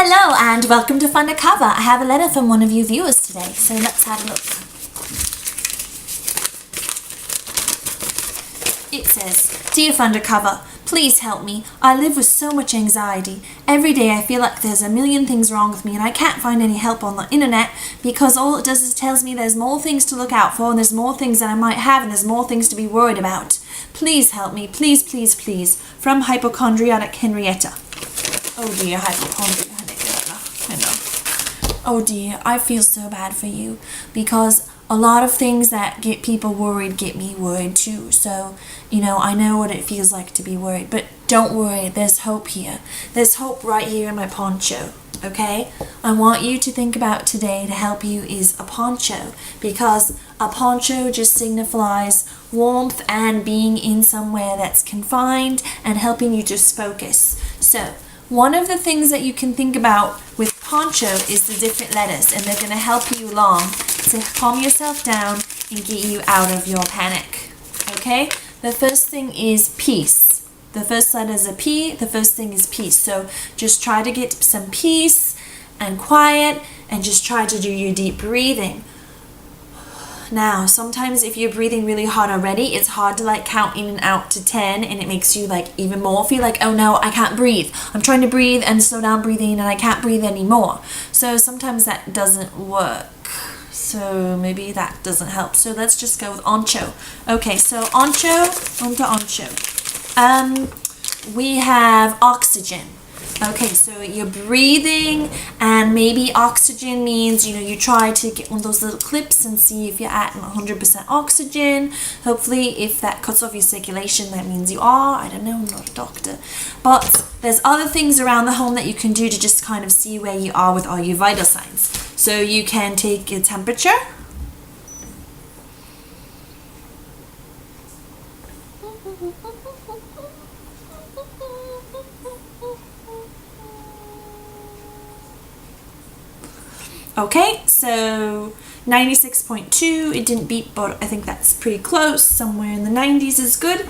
Hello and welcome to Fundercover. I have a letter from one of you viewers today, so let's have a look. It says, Dear Fundercover, please help me. I live with so much anxiety. Every day I feel like there's a million things wrong with me and I can't find any help on the internet because all it does is tells me there's more things to look out for and there's more things that I might have and there's more things to be worried about. Please help me. Please, please, please. From Hypocondriac Henrietta. Oh dear, Hypocondriac Henrietta. I know. Oh dear, I feel so bad for you because a lot of things that get people worried get me worried too. So, I know what it feels like to be worried. But don't worry, there's hope here. There's hope right here in my poncho, okay? I want you to think about today to help you is a poncho, because a poncho just signifies warmth and being in somewhere that's confined and helping you just focus. So, one of the things that you can think about with poncho is the different letters, and they're going to help you along to calm yourself down and get you out of your panic. Okay? The first thing is peace. The first letter is a P. The first thing is peace. So just try to get some peace and quiet and just try to do your deep breathing. Now, sometimes if you're breathing really hard already, it's hard to count in and out to 10, and it makes you even more feel like, oh no, I can't breathe. I'm trying to breathe and slow down breathing and I can't breathe anymore. So sometimes that doesn't work. So maybe that doesn't help. So let's just go with oncho. Okay, so oncho, onto oncho. We have oxygen. Okay, so you're breathing, and maybe oxygen means, you try to get one of those little clips and see if you're at 100% oxygen. Hopefully, if that cuts off your circulation, that means you are. I don't know, I'm not a doctor. But there's other things around the home that you can do to just kind of see where you are with all your vital signs. So you can take your temperature. Okay, so 96.2, it didn't beep, but I think that's pretty close. Somewhere in the 90s is good.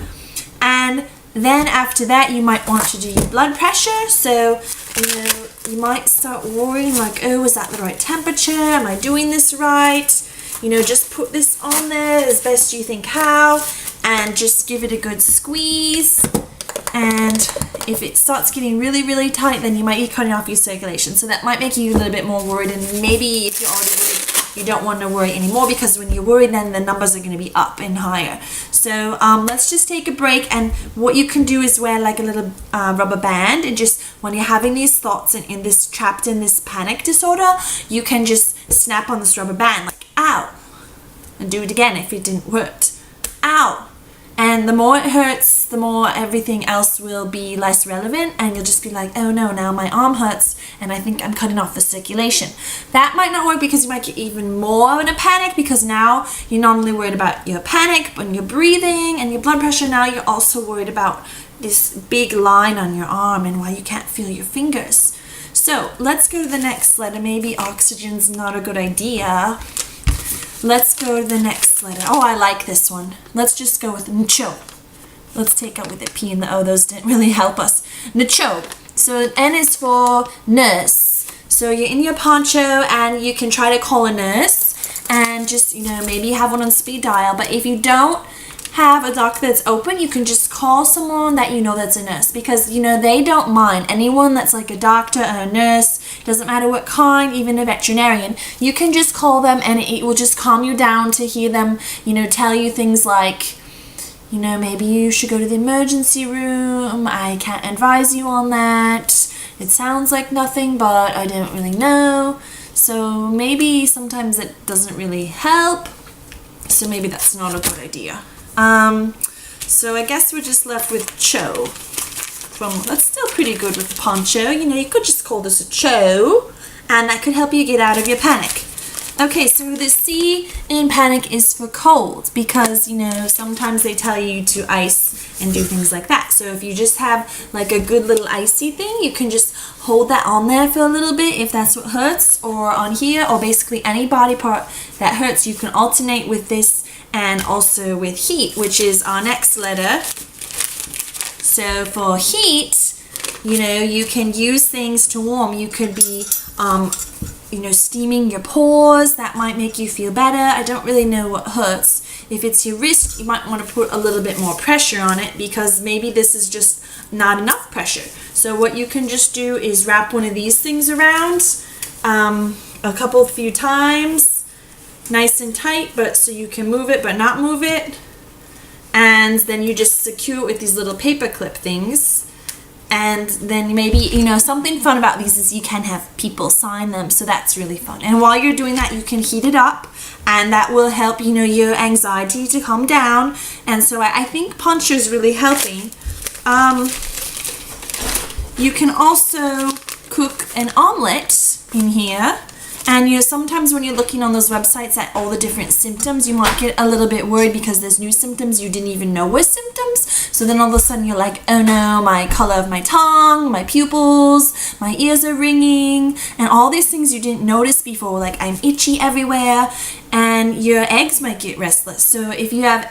And then after that, you might want to do your blood pressure. So, you might start worrying oh, is that the right temperature? Am I doing this right? Just put this on there as best you think how, and just give it a good squeeze. And if it starts getting really, really tight, then you might be cutting off your circulation. So that might make you a little bit more worried. And maybe if you're already worried, you don't want to worry anymore, because when you're worried, then the numbers are going to be up and higher. So let's just take a break. And what you can do is wear a little rubber band. And just when you're having these thoughts and trapped in this panic disorder, you can just snap on this rubber band, ow. And do it again if it didn't work. Ow. And the more it hurts, the more everything else will be less relevant, and you'll just be like, oh no, now my arm hurts and I think I'm cutting off the circulation. That might not work, because you might get even more in a panic, because now you're not only worried about your panic, but your breathing and your blood pressure. Now you're also worried about this big line on your arm and why you can't feel your fingers. So let's go to the next letter. Maybe oxygen's not a good idea. Let's go to the next letter. Oh, I like this one. Let's just go with ncho. Let's take out with the P and the O. Those didn't really help us. Ncho. So N is for nurse. So you're in your poncho and you can try to call a nurse and just, maybe have one on speed dial. But if you don't have a doctor that's open, you can just call someone that that's a nurse, because they don't mind. Anyone that's a doctor and a nurse, doesn't matter what kind, even a veterinarian, you can just call them and it will just calm you down to hear them tell you things like, maybe you should go to the emergency room. I can't advise you on that. It sounds like nothing, but I don't really know. So maybe sometimes it doesn't really help. So maybe that's not a good idea. So I guess we're just left with cho. That's still pretty good with the poncho. You could just call this a cho, and that could help you get out of your panic. Okay, so the C in panic is for cold, because, sometimes they tell you to ice and do things like that. So if you just have a good little icy thing, you can just hold that on there for a little bit if that's what hurts, or on here, or basically any body part that hurts. You can alternate with this and also with heat, which is our next letter. So for heat, You know, you can use things to warm. You could be, you know, steaming your paws. That might make you feel better. I don't really know what hurts. If it's your wrist, you might want to put a little bit more pressure on it because maybe this is just not enough pressure. So what you can just do is wrap one of these things around a few times, nice and tight, but so you can move it but not move it. And then you just secure it with these little paper clip things. And then maybe, you know, something fun about these is you can have people sign them, so that's really fun. And while you're doing that, you can heat it up, and that will help, you know, your anxiety to calm down. And so I think Poncho is really helping. You can also cook an omelet in here. And you know, sometimes when you're looking on those websites at all the different symptoms, you might get a little bit worried because there's new symptoms you didn't even know were symptoms. So then all of a sudden you're like, oh no, my color of my tongue, my pupils, my ears are ringing, and all these things you didn't notice before, like I'm itchy everywhere, and your eggs might get restless. So if you have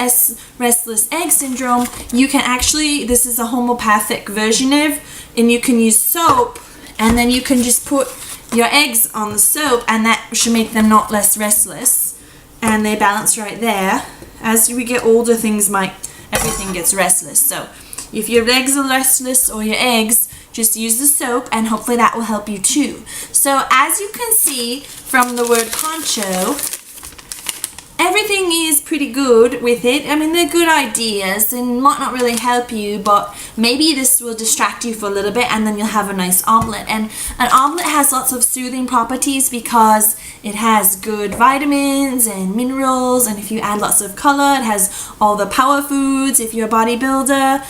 restless egg syndrome, you can actually, this is a homeopathic version of, and you can use soap, and then you can just put your eggs on the soap, and that should make them not less restless, and they balance right there. As we get older, everything gets restless. So if your legs are restless or your eggs, just use the soap, and hopefully that will help you too. So as you can see from the word Poncho, everything is pretty good with it. I mean, they're good ideas and might not really help you, but maybe this will distract you for a little bit, and then you'll have a nice omelet. And an omelet has lots of soothing properties because it has good vitamins and minerals, and if you add lots of color, it has all the power foods if you're a bodybuilder,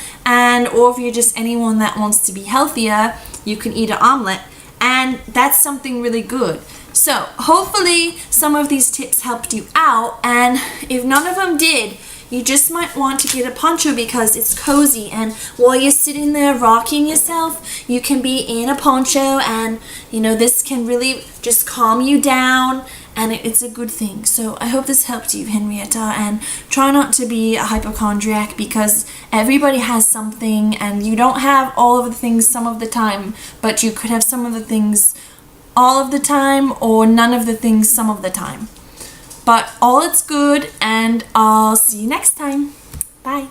or if you're just anyone that wants to be healthier, you can eat an omelet, and that's something really good. So hopefully some of these tips helped you out, and if none of them did, you just might want to get a poncho because it's cozy, and while you're sitting there rocking yourself, you can be in a poncho, and you know, this can really just calm you down, and it's a good thing. So I hope this helped you, Henrietta, and try not to be a hypochondriac because everybody has something, and you don't have all of the things some of the time, but you could have some of the things all of the time, or none of the things some of the time. But all it's good, and I'll see you next time. Bye.